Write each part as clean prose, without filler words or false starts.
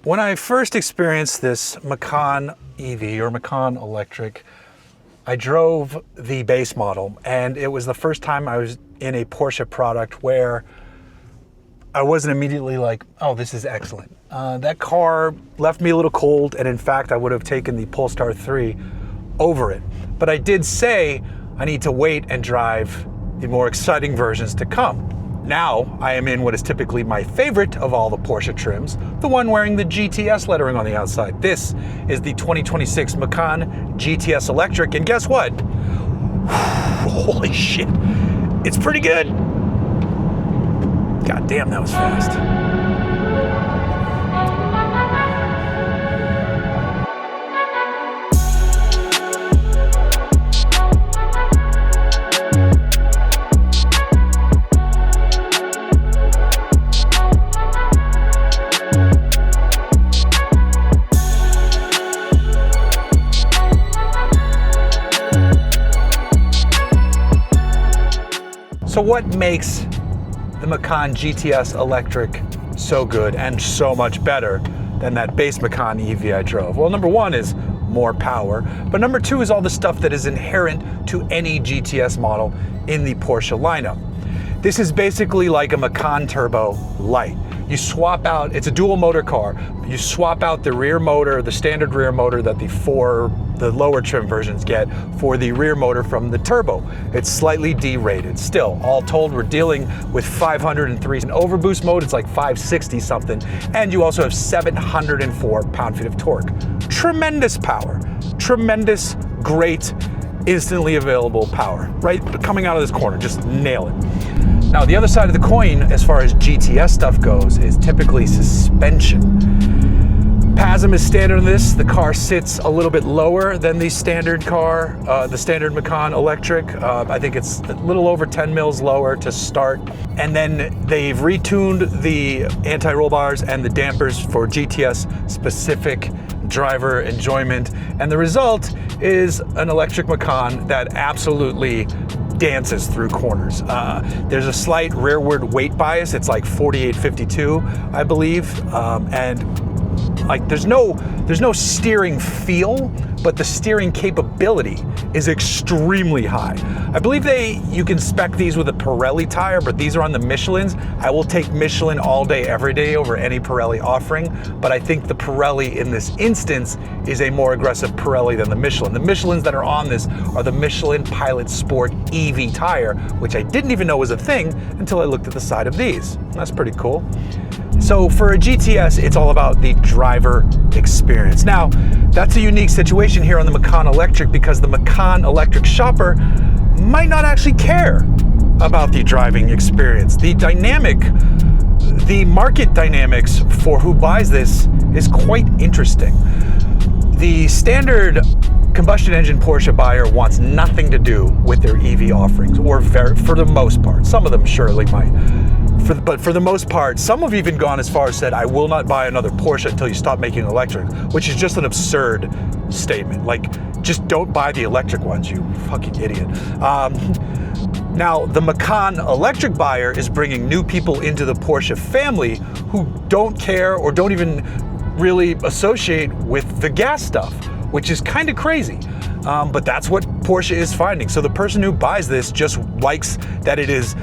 When I first experienced this Macan EV or Macan Electric, I drove the base model, and it was the first time I was in a Porsche product where I wasn't immediately like, oh, this is excellent. That car left me a little cold, and in fact, I would have taken the Polestar 3 over it. But I did say I need to wait and drive the more exciting versions to come. Now I am in what is typically my favorite of all the Porsche trims, the one wearing the GTS lettering on the outside. This is the 2026 Macan GTS Electric, and guess what? Holy shit, it's pretty good. God damn, that was fast. So what makes the Macan GTS Electric so good and so much better than that base Macan EV I drove? Well, number one is more power, but number two is all the stuff that is inherent to any GTS model in the Porsche lineup. This is basically like a Macan Turbo Lite. You swap out, it's a dual motor car, you swap out the rear motor, the standard rear motor that the lower trim versions get for the rear motor from the Turbo. It's slightly derated. Still, all told, we're dealing with 503. In overboost mode, it's like 560 something, and you also have 704 pound-feet of torque. Tremendous power, tremendous, great, instantly available power, right? Coming out of this corner, just nail it. Now, the other side of the coin, as far as GTS stuff goes, is typically suspension. PASM is standard on this. The car sits a little bit lower than the standard car, the standard Macan Electric. I think it's a little over 10 mils lower to start. And then they've retuned the anti-roll bars and the dampers for GTS specific driver enjoyment. And the result is an electric Macan that absolutely dances through corners. There's a slight rearward weight bias. It's like 48-52, I believe. And like there's no steering feel, but the steering capability is extremely high. I believe you can spec these with a Pirelli tire, but these are on the Michelins. I will take Michelin all day, every day over any Pirelli offering, but I think the Pirelli in this instance is a more aggressive Pirelli than the Michelin. The Michelins that are on this are the Michelin Pilot Sport EV tire, which I didn't even know was a thing until I looked at the side of these. That's pretty cool. So for a GTS, it's all about the driver experience. Now, that's a unique situation here on the Macan Electric because the Macan Electric shopper might not actually care about the driving experience. The market dynamics for who buys this is quite interesting. The standard combustion engine Porsche buyer wants nothing to do with their EV offerings, or for the most part. Some of them surely might. But for the most part, some have even gone as far as said, I will not buy another Porsche until you stop making electric, which is just an absurd statement. Like, just don't buy the electric ones, you fucking idiot. Now, the Macan Electric buyer is bringing new people into the Porsche family who don't care or don't even really associate with the gas stuff, which is kind of crazy. But that's what Porsche is finding. So the person who buys this just likes that it is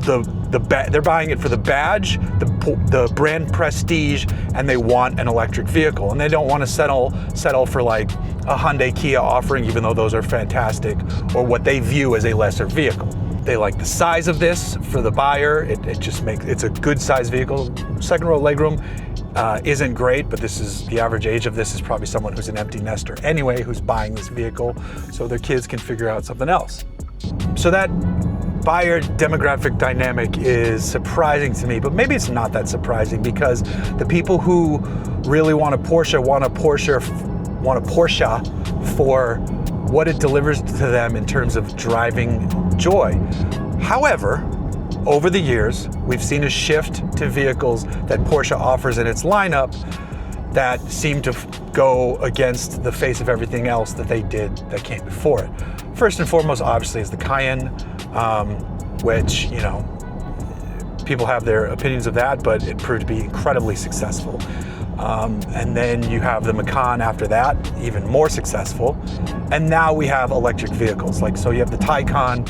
they're buying it for the badge, the brand prestige, and they want an electric vehicle, and they don't want to settle for like a Hyundai Kia offering, even though those are fantastic, or what they view as a lesser vehicle. They like the size of this for the buyer. It just makes it's a good size vehicle. Second row legroom isn't great, but this is the average age of this is probably someone who's an empty nester anyway, who's buying this vehicle, so their kids can figure out something else. So that buyer demographic dynamic is surprising to me, but maybe it's not that surprising because the people who really want a Porsche want a Porsche for what it delivers to them in terms of driving joy. However, over the years, we've seen a shift to vehicles that Porsche offers in its lineup that seem to go against the face of everything else that they did that came before it. First and foremost, obviously, is the Cayenne, which, you know, people have their opinions of that, but it proved to be incredibly successful. And then you have the Macan after that, even more successful. And now we have electric vehicles. Like, so you have the Taycan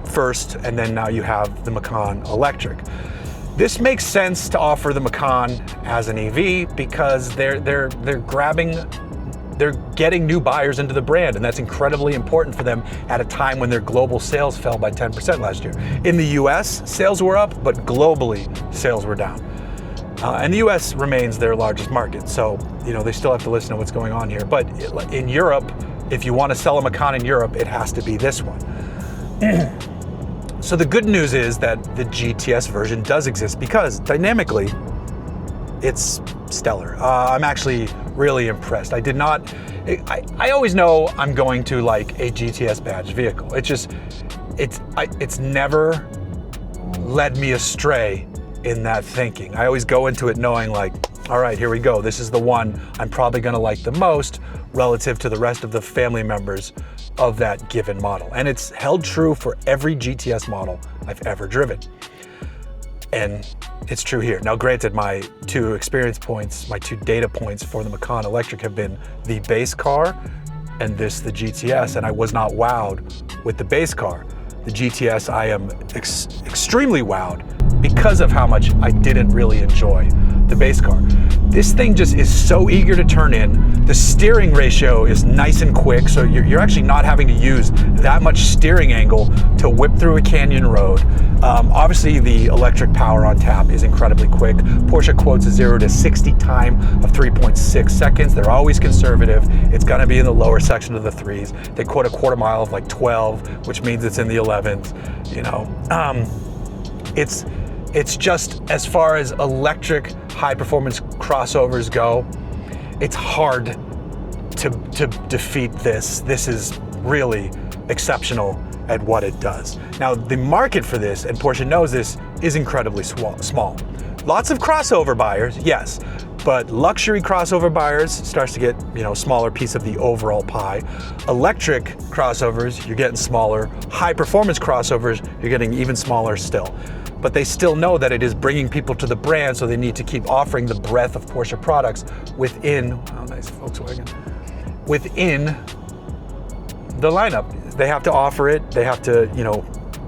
first, and then now you have the Macan Electric. This makes sense to offer the Macan as an EV because they're getting new buyers into the brand, and that's incredibly important for them at a time when their global sales fell by 10% last year. In the US, sales were up, but globally, sales were down. And the US remains their largest market, so they still have to listen to what's going on here. But in Europe, if you want to sell a Macan in Europe, it has to be this one. So the good news is that the GTS version does exist because dynamically, it's stellar. I'm actually really impressed. I always know I'm going to like a GTS badged vehicle. It's never led me astray in that thinking. I always go into it knowing like, all right, here we go. This is the one I'm probably gonna like the most relative to the rest of the family members of that given model. And it's held true for every GTS model I've ever driven. And it's true here. Now, granted, my two experience points, my two data points for the Macan Electric have been the base car and the GTS, and I was not wowed with the base car. The GTS, I am extremely wowed because of how much I didn't really enjoy the base car. This thing just is so eager to turn in. The steering ratio is nice and quick, so you're actually not having to use that much steering angle to whip through a canyon road. Obviously, the electric power on tap is incredibly quick. Porsche quotes a 0 to 60 time of 3.6 seconds. They're always conservative. It's gonna be in the lower section of the threes. They quote a quarter mile of like 12, which means it's in the 11s. It's just, as far as electric high performance crossovers go, it's hard to defeat this. This is really exceptional at what it does. Now, the market for this, and Porsche knows this, is incredibly small. Lots of crossover buyers, yes, but luxury crossover buyers starts to get, smaller piece of the overall pie. Electric crossovers, you're getting smaller. High performance crossovers, you're getting even smaller still. But they still know that it is bringing people to the brand, so they need to keep offering the breadth of Porsche products within, oh nice Volkswagen, within the lineup. They have to offer it, they have to,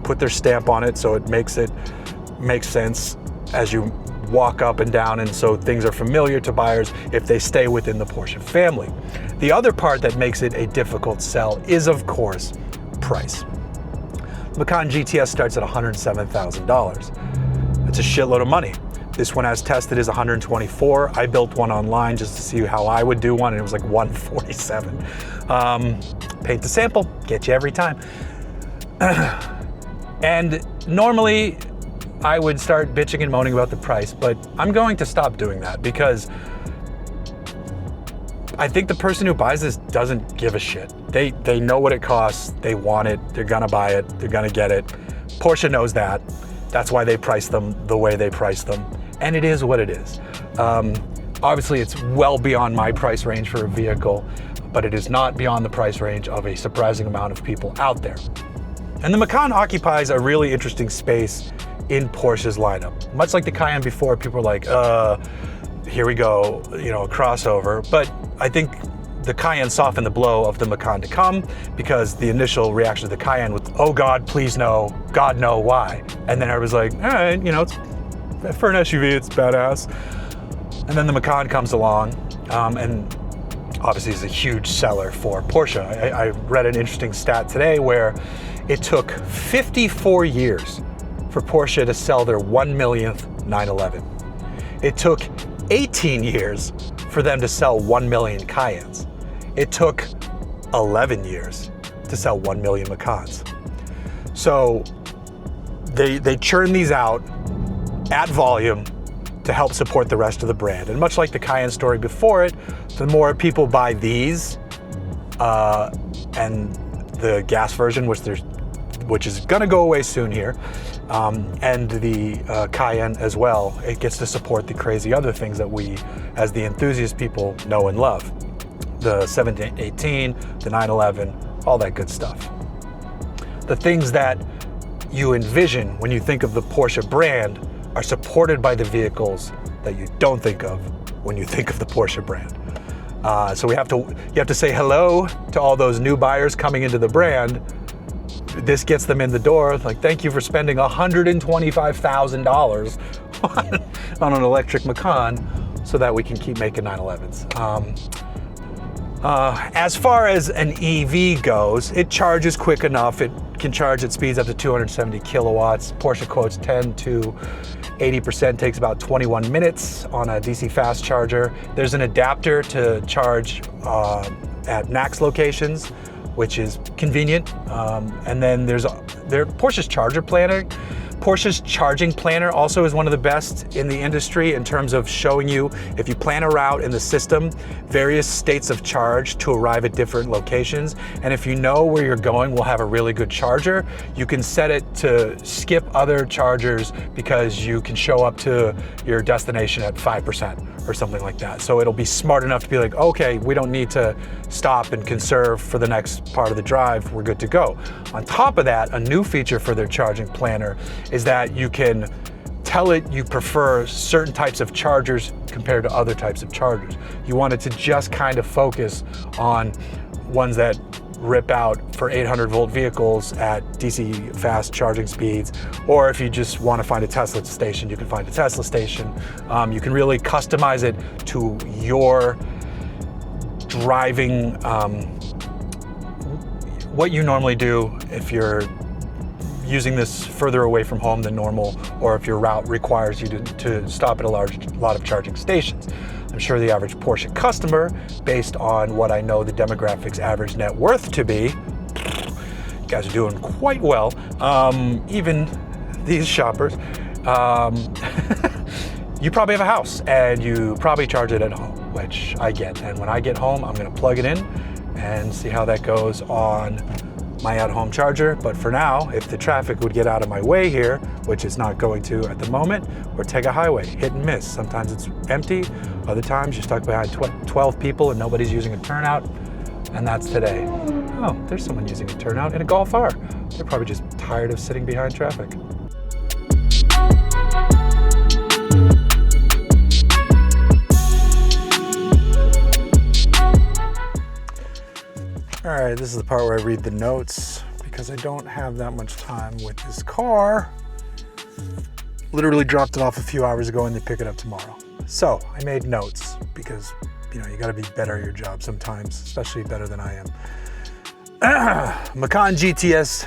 put their stamp on it so it makes sense as you walk up and down, and so things are familiar to buyers if they stay within the Porsche family. The other part that makes it a difficult sell is, of course, price. Macan GTS starts at $107,000. It's a shitload of money. This one, as tested, is $124,000. I built one online just to see how I would do one, and it was like $147,000. Paint the sample, get you every time. And normally, I would start bitching and moaning about the price, but I'm going to stop doing that because I think the person who buys this doesn't give a shit. They know what it costs, they want it, they're gonna buy it, they're gonna get it. Porsche knows that. That's why they price them the way they price them. And it is what it is. Obviously, it's well beyond my price range for a vehicle, but it is not beyond the price range of a surprising amount of people out there. And the Macan occupies a really interesting space in Porsche's lineup. Much like the Cayenne before, people were like, here we go, a crossover. But I think the Cayenne softened the blow of the Macan to come, because the initial reaction to the Cayenne was, oh God, please no, God no, why? And then everybody's like, all right, it's, for an SUV, it's badass. And then the Macan comes along, and obviously is a huge seller for Porsche. I read an interesting stat today where it took 54 years for Porsche to sell their 1 millionth 911. It took 18 years for them to sell 1 million Cayennes. It took 11 years to sell 1 million Macans. So they churn these out at volume to help support the rest of the brand. And much like the Cayenne story before it, the more people buy these and the gas version, which is gonna go away soon here, and the Cayenne as well, it gets to support the crazy other things that we, as the enthusiast people, know and love. The 718, the 911, all that good stuff. The things that you envision when you think of the Porsche brand are supported by the vehicles that you don't think of when you think of the Porsche brand. So you have to say hello to all those new buyers coming into the brand. This gets them in the door. Like, thank you for spending $125,000 on an electric Macan so that we can keep making 911s. As far as an EV goes, it charges quick enough. It can charge at speeds up to 270 kilowatts. Porsche quotes 10 to 80%, takes about 21 minutes on a DC fast charger. There's an adapter to charge at NACS locations, which is convenient. And then there's Porsche's charger planner. Porsche's charging planner also is one of the best in the industry in terms of showing you, if you plan a route in the system, various states of charge to arrive at different locations. And if you know where you're going will have a really good charger, you can set it to skip other chargers because you can show up to your destination at 5% or something like that. So it'll be smart enough to be like, okay, we don't need to stop and conserve for the next part of the drive, we're good to go. On top of that, a new feature for their charging planner is that you can tell it you prefer certain types of chargers compared to other types of chargers. You want it to just kind of focus on ones that rip out for 800 volt vehicles at DC fast charging speeds, or if you just want to find a Tesla station, you can find a Tesla station. You can really customize it to your driving, what you normally do if you're using this further away from home than normal, or if your route requires you to stop at a lot of charging stations. I'm sure the average Porsche customer, based on what I know the demographics average net worth to be, you guys are doing quite well, even these shoppers, you probably have a house and you probably charge it at home, which I get. And when I get home, I'm gonna plug it in and see how that goes on my at-home charger. But for now, if the traffic would get out of my way here, which it's not going to at the moment, or take a highway, hit and miss. Sometimes it's empty, other times you're stuck behind 12 people and nobody's using a turnout, and that's today. Oh, there's someone using a turnout in a Golf R. They're probably just tired of sitting behind traffic. All right, this is the part where I read the notes because I don't have that much time with this car. Literally dropped it off a few hours ago and they pick it up tomorrow. So I made notes because, you know, you gotta be better at your job sometimes, especially better than I am. Macan GTS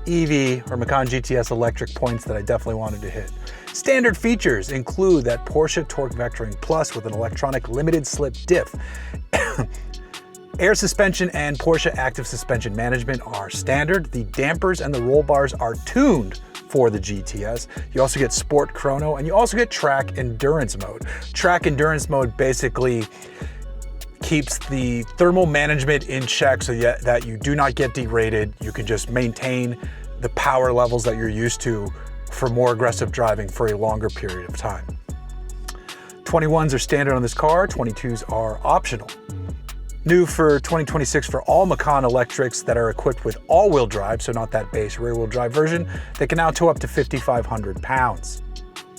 EV or Macan GTS Electric points that I definitely wanted to hit. Standard features include that Porsche Torque Vectoring Plus with an electronic limited slip diff. Air suspension and Porsche active suspension management are standard. The dampers and the roll bars are tuned for the GTS. You also get Sport Chrono and you also get Track Endurance mode. Track Endurance mode basically keeps the thermal management in check so that you do not get derated. You can just maintain the power levels that you're used to for more aggressive driving for a longer period of time. 21s are standard on this car, 22s are optional. New for 2026 for all Macan electrics that are equipped with all-wheel drive, so not that base rear-wheel drive version, they can now tow up to 5,500 pounds.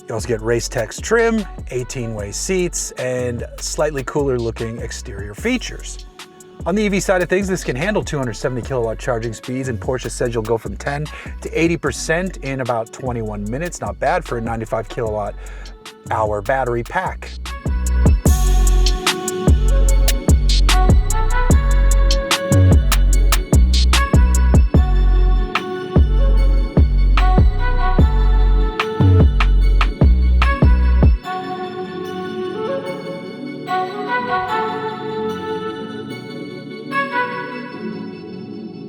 You also get Race Tex trim, 18-way seats, and slightly cooler looking exterior features. On the EV side of things, this can handle 270 kilowatt charging speeds, and Porsche says you'll go from 10 to 80% in about 21 minutes. Not bad for a 95 kilowatt hour battery pack.